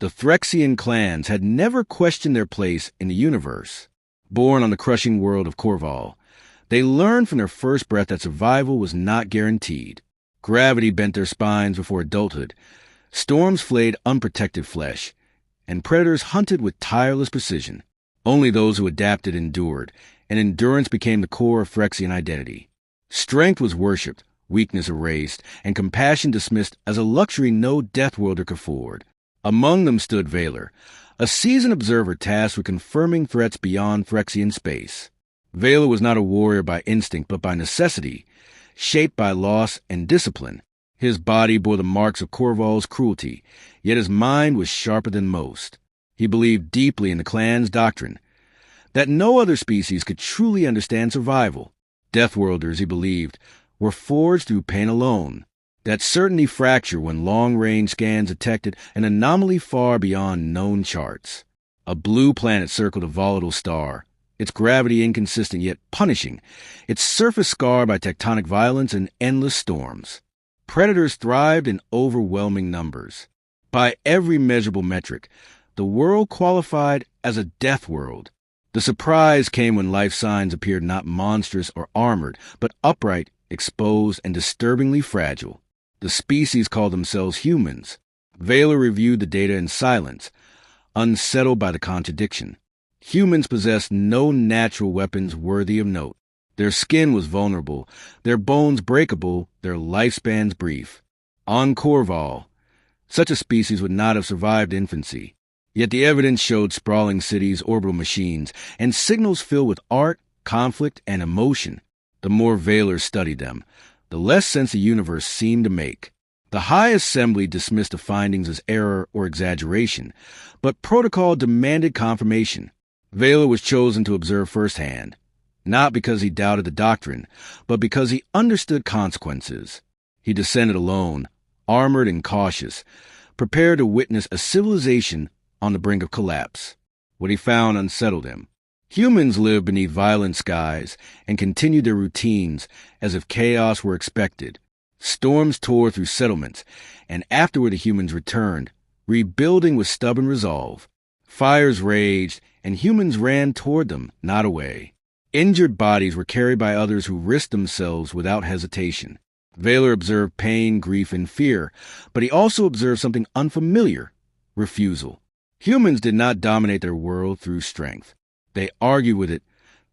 The Phyrexian clans had never questioned their place in the universe. Born on the crushing world of Corval, they learned from their first breath that survival was not guaranteed. Gravity bent their spines before adulthood, storms flayed unprotected flesh, and predators hunted with tireless precision. Only those who adapted endured, and endurance became the core of Phyrexian identity. Strength was worshipped, weakness erased, and compassion dismissed as a luxury no Deathworlder could afford. Among them stood Valor, a seasoned observer tasked with confirming threats beyond Phyrexian space. Valor was not a warrior by instinct but by necessity, shaped by loss and discipline. His body bore the marks of Corval's cruelty, yet his mind was sharper than most. He believed deeply in the clan's doctrine, that no other species could truly understand survival. Deathworlders, he believed, were forged through pain alone. That certainty fractured when long-range scans detected an anomaly far beyond known charts. A blue planet circled a volatile star, its gravity inconsistent yet punishing, its surface scarred by tectonic violence and endless storms. Predators thrived in overwhelming numbers. By every measurable metric, the world qualified as a death world. The surprise came when life signs appeared not monstrous or armored, but upright, exposed, and disturbingly fragile. The species called themselves humans. Valor reviewed the data in silence, unsettled by the contradiction. Humans possessed no natural weapons worthy of note. Their skin was vulnerable, their bones breakable, their lifespans brief. On Corval, such a species would not have survived infancy. Yet the evidence showed sprawling cities, orbital machines, and signals filled with art, conflict, and emotion. The more Valor studied them, the less sense the universe seemed to make. The High Assembly dismissed the findings as error or exaggeration, but protocol demanded confirmation. Valor was chosen to observe firsthand, not because he doubted the doctrine, but because he understood consequences. He descended alone, armored and cautious, prepared to witness a civilization on the brink of collapse. What he found unsettled him. Humans lived beneath violent skies and continued their routines as if chaos were expected. Storms tore through settlements, and afterward the humans returned, rebuilding with stubborn resolve. Fires raged, and humans ran toward them, not away. Injured bodies were carried by others who risked themselves without hesitation. Valor observed pain, grief, and fear, but he also observed something unfamiliar: refusal. Humans did not dominate their world through strength. They argued with it,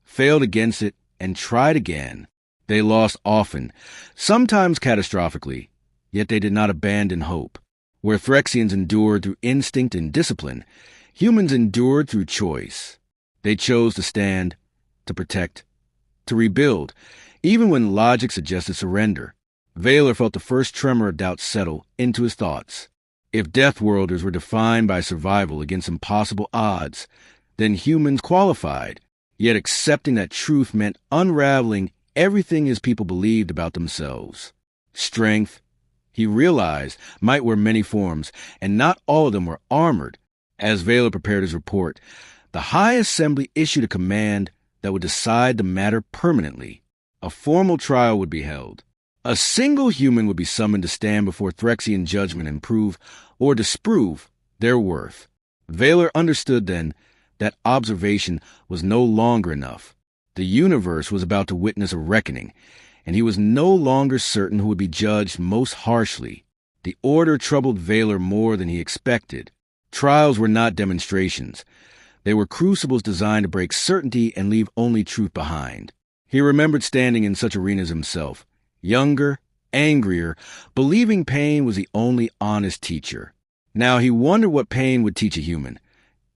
failed against it, and tried again. They lost often, sometimes catastrophically, yet they did not abandon hope. Where Phyrexians endured through instinct and discipline, humans endured through choice. They chose to stand, to protect, to rebuild, even when logic suggested surrender. Valor felt the first tremor of doubt settle into his thoughts. If Deathworlders were defined by survival against impossible odds, then humans qualified. Yet accepting that truth meant unraveling everything his people believed about themselves. Strength, he realized, might wear many forms, and not all of them were armored. As Valor prepared his report, the High Assembly issued a command that would decide the matter permanently. A formal trial would be held. A single human would be summoned to stand before Phyrexian judgment and prove or disprove their worth. Valor understood then that observation was no longer enough. The universe was about to witness a reckoning, and he was no longer certain who would be judged most harshly. The order troubled Valor more than he expected. Trials were not demonstrations. They were crucibles designed to break certainty and leave only truth behind. He remembered standing in such arenas himself, younger, angrier, believing pain was the only honest teacher. Now he wondered what pain would teach a human,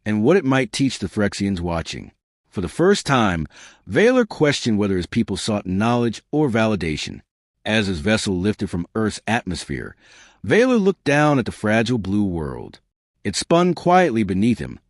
and what it might teach the Phyrexians watching. For the first time, Valor questioned whether his people sought knowledge or validation. As his vessel lifted from Earth's atmosphere, Valor looked down at the fragile blue world. It spun quietly beneath him,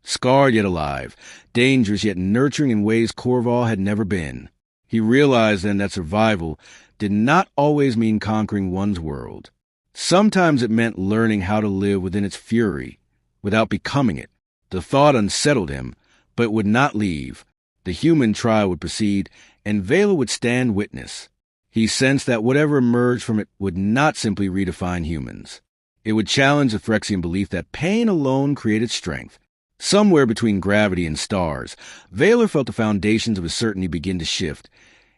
scarred yet alive, dangerous yet nurturing in ways Corval had never been. He realized then that survival did not always mean conquering one's world. Sometimes it meant learning how to live within its fury, without becoming it. The thought unsettled him, but would not leave. The human trial would proceed, and Valor would stand witness. He sensed that whatever emerged from it would not simply redefine humans. It would challenge the Phyrexian belief that pain alone created strength. Somewhere between gravity and stars, Valor felt the foundations of his certainty begin to shift,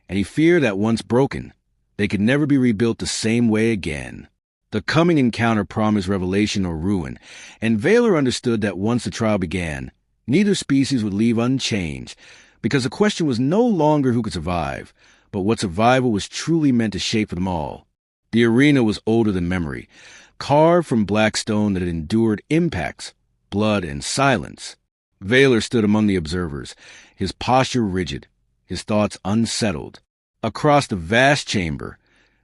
and he feared that once broken, they could never be rebuilt the same way again. The coming encounter promised revelation or ruin, and Valor understood that once the trial began, neither species would leave unchanged, because the question was no longer who could survive, but what survival was truly meant to shape for them all. The arena was older than memory, carved from black stone that had endured impacts, blood, and silence. Valor stood among the observers, his posture rigid, his thoughts unsettled. Across the vast chamber,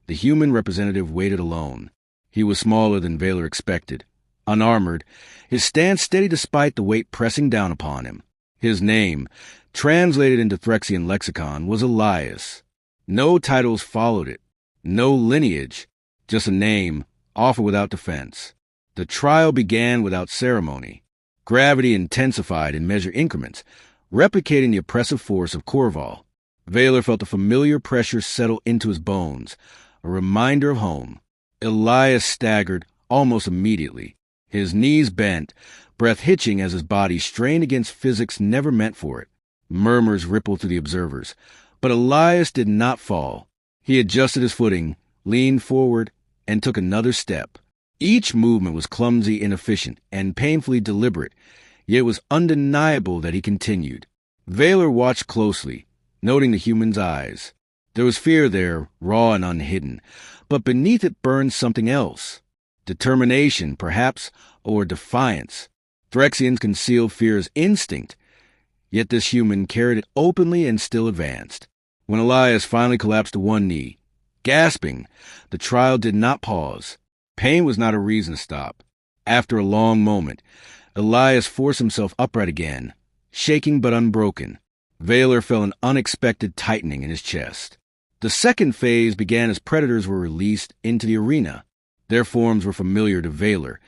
the human representative waited alone. He was smaller than Valor expected, unarmored, his stance steady despite the weight pressing down upon him. His name, translated into Phyrexian lexicon, was Elias. No titles followed it, no lineage, just a name, offered without defense. The trial began without ceremony. Gravity intensified in measured increments, replicating the oppressive force of Corval. Valor felt the familiar pressure settle into his bones, a reminder of home. Elias staggered almost immediately, his knees bent, breath hitching as his body strained against physics never meant for it. Murmurs rippled through the observers, but Elias did not fall. He adjusted his footing, leaned forward, and took another step. Each movement was clumsy, inefficient, and painfully deliberate, yet it was undeniable that he continued. Valor watched closely, noting the human's eyes. There was fear there, raw and unhidden, but beneath it burned something else. Determination, perhaps, or defiance. Phyrexians concealed fear as instinct, yet this human carried it openly and still advanced. When Elias finally collapsed to one knee, gasping, the trial did not pause. Pain was not a reason to stop. After a long moment, Elias forced himself upright again, shaking but unbroken. Valor felt an unexpected tightening in his chest. The second phase began as predators were released into the arena. Their forms were familiar to Valor,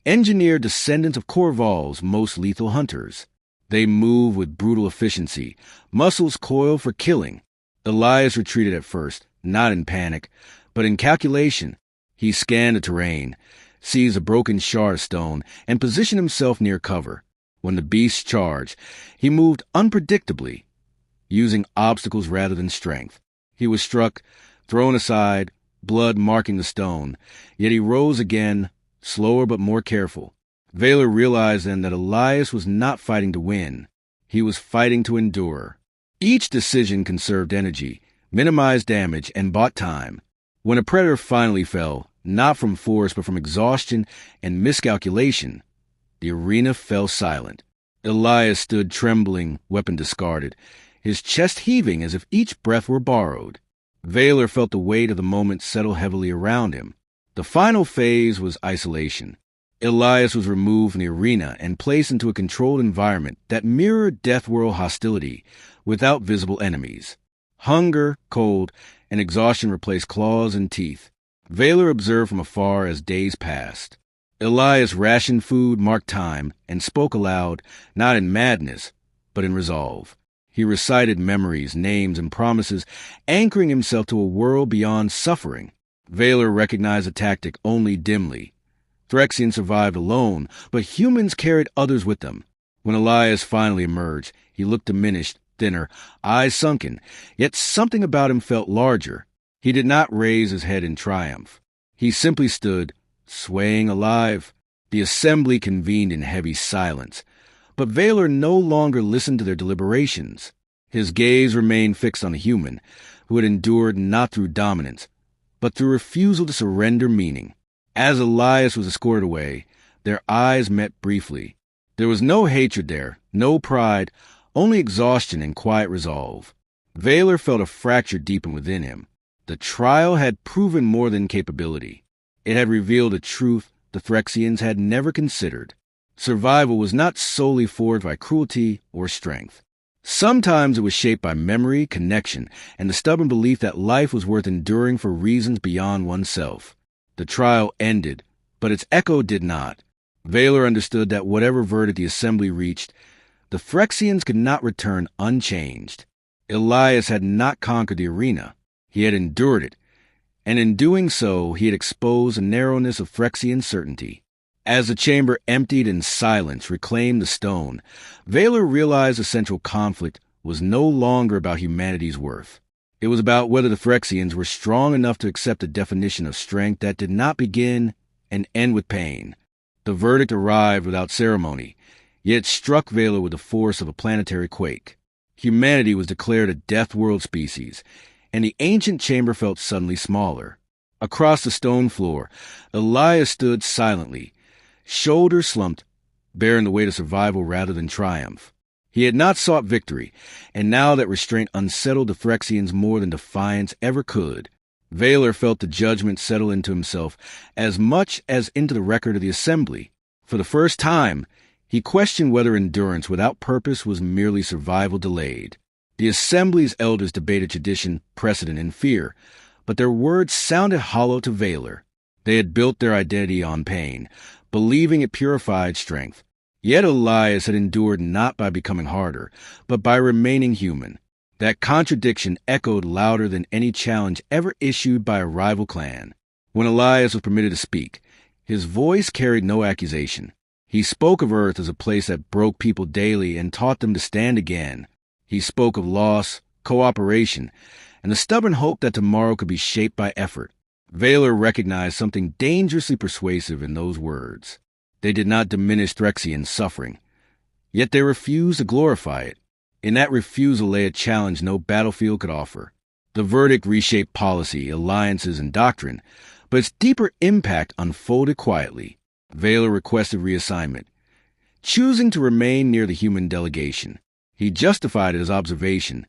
engineered descendants of Corval's most lethal hunters. They moved with brutal efficiency, muscles coiled for killing. Elias retreated at first, not in panic, but in calculation. He scanned the terrain, seized a broken shard of stone, and positioned himself near cover. When the beasts charged, he moved unpredictably, using obstacles rather than strength. He was struck, thrown aside, blood marking the stone, yet he rose again, slower but more careful. Valor realized then that Elias was not fighting to win. He was fighting to endure. Each decision conserved energy, minimized damage, and bought time. When a predator finally fell, not from force but from exhaustion and miscalculation, the arena fell silent. Elias stood trembling, weapon discarded, his chest heaving as if each breath were borrowed. Valor felt the weight of the moment settle heavily around him. The final phase was isolation. Elias was removed from the arena and placed into a controlled environment that mirrored Death World hostility without visible enemies. Hunger, cold, and exhaustion replaced claws and teeth. Valor observed from afar as days passed. Elias rationed food, marked time, and spoke aloud, not in madness, but in resolve. He recited memories, names, and promises, anchoring himself to a world beyond suffering. Valor recognized the tactic only dimly. Phyrexians survived alone, but humans carried others with them. When Elias finally emerged, he looked diminished, thinner, eyes sunken, yet something about him felt larger. He did not raise his head in triumph. He simply stood, swaying alive. The assembly convened in heavy silence, but Valor no longer listened to their deliberations. His gaze remained fixed on the human, who had endured not through dominance, but through refusal to surrender meaning. As Elias was escorted away, their eyes met briefly. There was no hatred there, no pride, only exhaustion and quiet resolve. Valor felt a fracture deepen within him. The trial had proven more than capability. It had revealed a truth the Phyrexians had never considered. Survival was not solely forged by cruelty or strength. Sometimes it was shaped by memory, connection, and the stubborn belief that life was worth enduring for reasons beyond oneself. The trial ended, but its echo did not. Valor understood that whatever verdict the assembly reached, the Phyrexians could not return unchanged. Elias had not conquered the arena. He had endured it, and in doing so, he had exposed the narrowness of Phyrexian certainty. As the chamber emptied and silence reclaimed the stone, Valor realized the central conflict was no longer about humanity's worth. It was about whether the Phyrexians were strong enough to accept a definition of strength that did not begin and end with pain. The verdict arrived without ceremony, yet it struck Valor with the force of a planetary quake. Humanity was declared a death world species, and the ancient chamber felt suddenly smaller. Across the stone floor, Elias stood silently, shoulders slumped, bearing the weight of survival rather than triumph. He had not sought victory, and now that restraint unsettled the Phyrexians more than defiance ever could. Valor felt the judgment settle into himself as much as into the record of the assembly. For the first time, he questioned whether endurance without purpose was merely survival delayed. The assembly's elders debated tradition, precedent, and fear, but their words sounded hollow to Valor. They had built their identity on pain, believing it purified strength. Yet Elias had endured not by becoming harder, but by remaining human. That contradiction echoed louder than any challenge ever issued by a rival clan. When Elias was permitted to speak, his voice carried no accusation. He spoke of Earth as a place that broke people daily and taught them to stand again. He spoke of loss, cooperation, and the stubborn hope that tomorrow could be shaped by effort. Valor recognized something dangerously persuasive in those words. They did not diminish Phyrexian suffering, yet they refused to glorify it. In that refusal lay a challenge no battlefield could offer. The verdict reshaped policy, alliances, and doctrine, but its deeper impact unfolded quietly. Valor requested reassignment, choosing to remain near the human delegation. He justified it as observation,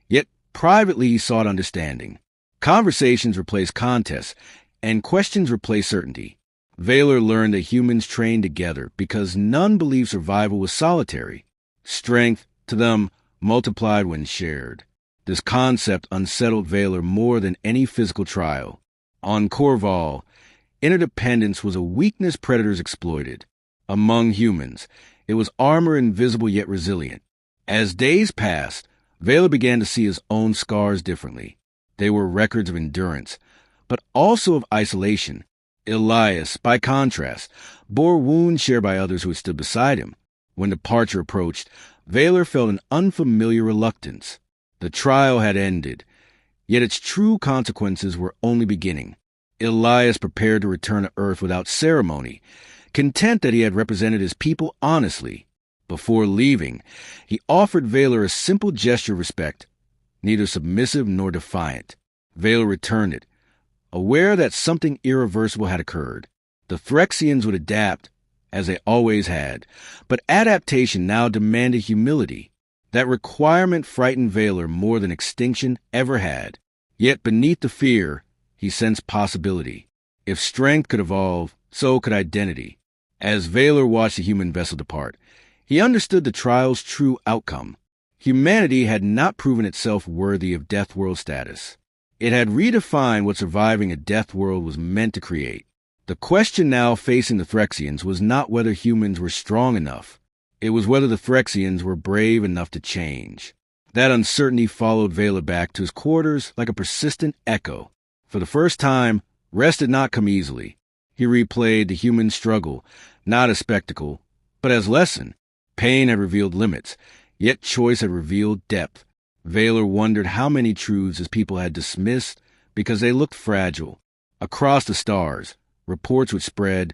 yet privately he sought understanding. Conversations replaced contests, and questions replaced certainty. Valor learned that humans trained together because none believed survival was solitary. Strength, to them, multiplied when shared. This concept unsettled Valor more than any physical trial. On Corval, interdependence was a weakness predators exploited. Among humans, it was armor invisible yet resilient. As days passed, Valor began to see his own scars differently. They were records of endurance, but also of isolation. Elias, by contrast, bore wounds shared by others who had stood beside him. When departure approached, Valor felt an unfamiliar reluctance. The trial had ended, yet its true consequences were only beginning. Elias prepared to return to Earth without ceremony, content that he had represented his people honestly. Before leaving, he offered Valor a simple gesture of respect, neither submissive nor defiant. Valor returned it, aware that something irreversible had occurred. The Phyrexians would adapt, as they always had, but adaptation now demanded humility. That requirement frightened Valor more than extinction ever had. Yet beneath the fear, he sensed possibility. If strength could evolve, so could identity. As Valor watched the human vessel depart, he understood the trial's true outcome. Humanity had not proven itself worthy of Death World status. It had redefined what surviving a Death World was meant to create. The question now facing the Phyrexians was not whether humans were strong enough. It was whether the Phyrexians were brave enough to change. That uncertainty followed Valor back to his quarters like a persistent echo. For the first time, rest did not come easily. He replayed the human struggle, not as spectacle, but as lesson. Pain had revealed limits, yet choice had revealed depth. Valor wondered how many truths his people had dismissed because they looked fragile. Across the stars, reports would spread,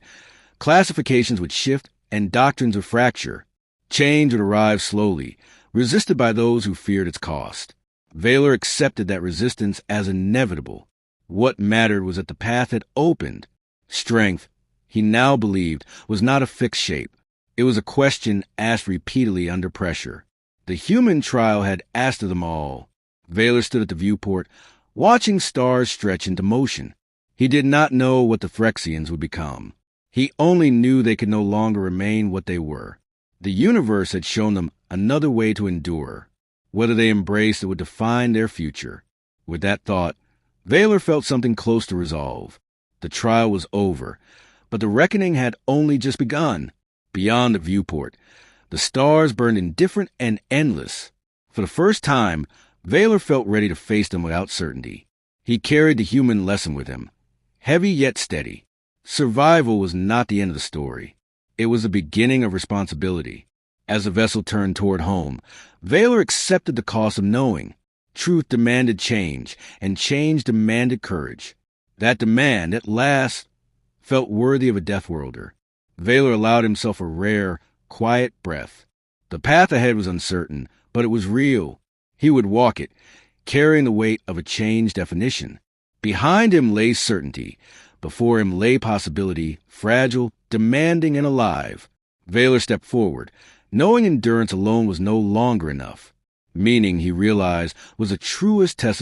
classifications would shift, and doctrines would fracture. Change would arrive slowly, resisted by those who feared its cost. Valor accepted that resistance as inevitable. What mattered was that the path had opened. Strength, he now believed, was not a fixed shape. It was a question asked repeatedly under pressure. The human trial had asked of them all. Valor stood at the viewport, watching stars stretch into motion. He did not know what the Phyrexians would become. He only knew they could no longer remain what they were. The universe had shown them another way to endure. Whether they embraced it would define their future. With that thought, Valor felt something close to resolve. The trial was over, but the reckoning had only just begun. Beyond the viewport, the stars burned indifferent and endless. For the first time, Valor felt ready to face them without certainty. He carried the human lesson with him, heavy yet steady. Survival was not the end of the story. It was the beginning of responsibility. As the vessel turned toward home, Valor accepted the cost of knowing. Truth demanded change, and change demanded courage. That demand, at last, felt worthy of a death worlder. Valor allowed himself a rare, quiet breath. The path ahead was uncertain, but it was real. He would walk it, carrying the weight of a changed definition. Behind him lay certainty. Before him lay possibility, fragile, demanding, and alive. Valor stepped forward, knowing endurance alone was no longer enough. Meaning, he realized, was the truest test